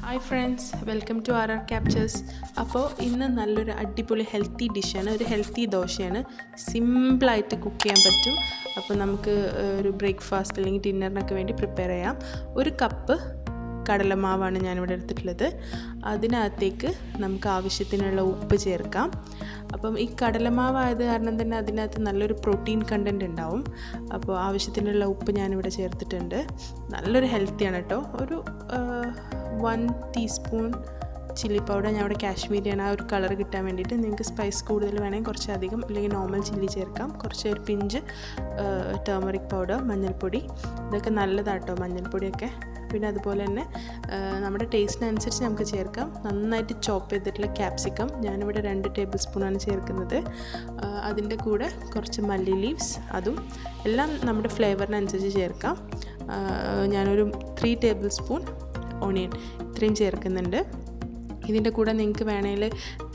Hi friends, welcome to R captures. അപ്പോൾ ഇന്ന് നല്ലൊരു അടിപൊളി ഹെൽത്തി ഡിഷാണ്, ഒരു ഹെൽത്തി ദോശയാണ്. സിമ്പിളായിട്ട് കുക്ക് ചെയ്യാൻ പറ്റും. അപ്പോൾ നമുക്ക് ഒരു ബ്രേക്ക്ഫാസ്റ്റ് അല്ലെങ്കിൽ ഡിന്നറിനൊക്കെ വേണ്ടി പ്രിപ്പയർ ചെയ്യാം. ഒരു കപ്പ് കടലമാവാണ് ഞാനിവിടെ എടുത്തിട്ടുള്ളത്. അതിനകത്തേക്ക് നമുക്ക് ആവശ്യത്തിനുള്ള ഉപ്പ് ചേർക്കാം. അപ്പം ഈ കടലമാവായത് കാരണം തന്നെ അതിനകത്ത് നല്ലൊരു പ്രോട്ടീൻ കണ്ടൻറ്റ് ഉണ്ടാവും. അപ്പോൾ ആവശ്യത്തിനുള്ള ഉപ്പ് ഞാനിവിടെ ചേർത്തിട്ടുണ്ട്. നല്ലൊരു ഹെൽത്തിയാണ് കേട്ടോ. ഒരു 1 ടീസ്പൂൺ ചില്ലി പൗഡർ, ഞാൻ ഇവിടെ കാശ്മീരിയാണ്, ആ ഒരു കളർ കിട്ടാൻ വേണ്ടിയിട്ട്. നിങ്ങൾക്ക് സ്പൈസ് കൂടുതൽ വേണമെങ്കിൽ കുറച്ചധികം, അല്ലെങ്കിൽ നോർമൽ ചില്ലി ചേർക്കാം. കുറച്ച് ഒരു പിഞ്ച് ടേമറിക് പൗഡർ, മഞ്ഞൾപ്പൊടി, ഇതൊക്കെ നല്ലതാട്ടോ മഞ്ഞൾപ്പൊടിയൊക്കെ. പിന്നെ അതുപോലെ തന്നെ നമ്മുടെ ടേസ്റ്റിനനുസരിച്ച് നമുക്ക് ചേർക്കാം. നന്നായിട്ട് ചോപ്പ് ചെയ്തിട്ടുള്ള ക്യാപ്സിക്കം ഞാനിവിടെ 2 ടേബിൾ സ്പൂണാണ് ചേർക്കുന്നത്. അതിൻ്റെ കൂടെ കുറച്ച് മല്ലി ലീവ്സ്, അതും എല്ലാം നമ്മുടെ ഫ്ലേവറിനനുസരിച്ച് ചേർക്കാം. ഞാനൊരു 3 ടേബിൾ സ്പൂൺ ഓണിയൻ ഇത്രയും ചേർക്കുന്നുണ്ട്. ഇതിൻ്റെ കൂടെ നിങ്ങൾക്ക് വേണമെങ്കിൽ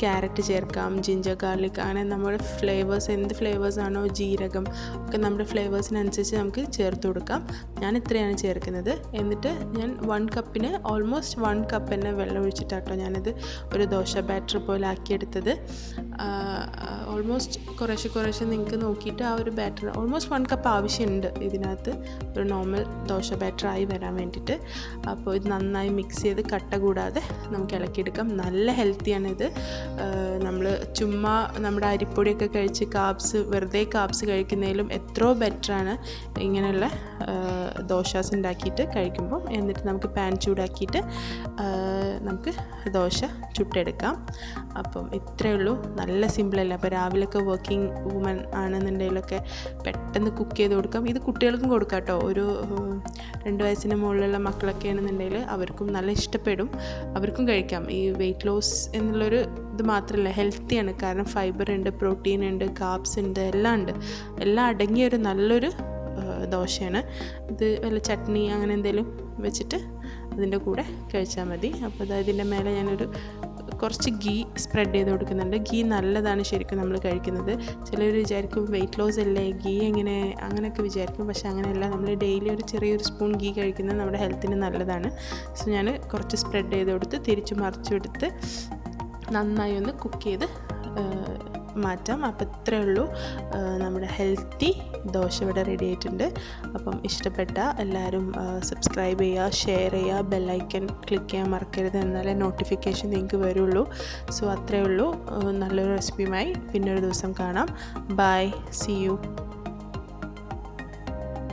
ക്യാരറ്റ് ചേർക്കാം, ജിഞ്ചർ ഗാർലിക്, അങ്ങനെ നമ്മുടെ ഫ്ലേവേഴ്സ്, എന്ത് ഫ്ലേവേഴ്സാണോ, ജീരകം ഒക്കെ നമ്മുടെ ഫ്ലേവേഴ്സിനനുസരിച്ച് നമുക്ക് ചേർത്ത് കൊടുക്കാം. ഞാൻ ഇത്രയാണ് ചേർക്കുന്നത്. എന്നിട്ട് ഞാൻ 1 കപ്പിന് ഓൾമോസ്റ്റ് 1 കപ്പ് തന്നെ വെള്ളം ഒഴിച്ചിട്ടാട്ടോ ഞാനിത് ഒരു ദോശ ബാറ്റർ പോലെ ആക്കിയെടുത്തത്. ഓൾമോസ്റ്റ് കുറേശ്ശെ നിങ്ങൾക്ക് നോക്കിയിട്ട് ആ ഒരു ബാറ്റർ ഓൾമോസ്റ്റ് 1 കപ്പ് ആവശ്യമുണ്ട് ഇതിനകത്ത് ഒരു നോർമൽ ദോശ ബാറ്ററായി വരാൻ വേണ്ടിയിട്ട്. അപ്പോൾ ഇത് നന്നായി മിക്സ് ചെയ്ത് കട്ട കൂടാതെ നമുക്ക് ഇളക്കിയെടുക്കാം. നല്ല ഹെൽത്തിയാണിത്. നമ്മൾ ചുമ്മാ നമ്മുടെ അരിപ്പൊടിയൊക്കെ കഴിച്ച് വെറുതെ കാബ്സ് കഴിക്കുന്നതിലും എത്രയോ ബെറ്ററാണ് ഇങ്ങനെയുള്ള ദോശാസ് ഉണ്ടാക്കിയിട്ട് കഴിക്കുമ്പോൾ. എന്നിട്ട് നമുക്ക് പാൻ ചൂടാക്കിയിട്ട് നമുക്ക് ദോശ ചുട്ടെടുക്കാം. അപ്പം ഇത്രയേ ഉള്ളൂ. നല്ല സിമ്പിളല്ല. അപ്പോൾ രാവിലെയൊക്കെ വർക്കിംഗ് വുമൻ ആണെന്നുണ്ടെങ്കിലൊക്കെ പെട്ടെന്ന് കുക്ക് ചെയ്ത് കൊടുക്കാം. ഇത് കുട്ടികൾക്കും കൊടുക്കാം കേട്ടോ. ഒരു 2 വയസ്സിന് മുകളിലുള്ള മക്കളൊക്കെ ആണെന്നുണ്ടെങ്കിൽ അവർക്കും നല്ല ഇഷ്ടപ്പെടും, അവർക്കും കഴിക്കാം. ഈ വെയിറ്റ് ലോസ് എന്നുള്ളൊരു ഇത് മാത്രമല്ല, ഹെൽത്തിയാണ്. കാരണം ഫൈബർ ഉണ്ട്, പ്രോട്ടീൻ ഉണ്ട്, കാർബ്സ് ഉണ്ട്, എല്ലാം ഉണ്ട്. എല്ലാം അടങ്ങിയ ഒരു നല്ലൊരു ദോശയാണ് ഇത്. വല്ല ചട്നി അങ്ങനെ എന്തെങ്കിലും വെച്ചിട്ട് അതിൻ്റെ കൂടെ കഴിച്ചാൽ മതി. അപ്പോൾ ഇതിൻ്റെ മേലെ ഞാനൊരു കുറച്ച് ഗീ സ്പ്രെഡ് ചെയ്ത് കൊടുക്കുന്നുണ്ട്. ഗീ നല്ലതാണ് ശരിക്കും നമ്മൾ കഴിക്കുന്നത്. ചിലർ വിചാരിക്കും വെയിറ്റ് ലോസ് അല്ലേ, ഗീ എങ്ങനെ, അങ്ങനെയൊക്കെ വിചാരിക്കും. പക്ഷേ അങ്ങനെയല്ല, നമ്മൾ ഡെയിലി ഒരു ചെറിയൊരു സ്പൂൺ ഗീ കഴിക്കുന്നത് നമ്മുടെ ഹെൽത്തിന് നല്ലതാണ്. സോ ഞാൻ കുറച്ച് സ്പ്രെഡ് ചെയ്ത് കൊടുത്ത് തിരിച്ച് മറിച്ചെടുത്ത് നന്നായി ഒന്ന് കുക്ക് ചെയ്ത് മാറ്റാം. അപ്പോൾ ഇത്രയേ ഉള്ളൂ. നമ്മുടെ ഹെൽത്തി ദോശ ഇവിടെ റെഡി ആയിട്ടുണ്ട്. അപ്പം ഇഷ്ടപ്പെട്ട എല്ലാവരും സബ്സ്ക്രൈബ് ചെയ്യുക, ഷെയർ ചെയ്യുക, ബെല്ലൈക്കൺ ക്ലിക്ക് ചെയ്യാൻ മറക്കരുത്. എന്നാലേ നോട്ടിഫിക്കേഷൻ നിങ്ങൾക്ക് വരുള്ളൂ. സോ അത്രയേ ഉള്ളൂ. നല്ലൊരു റെസിപ്പിയുമായി പിന്നെ ഒരു ദിവസം കാണാം. Bye, see U.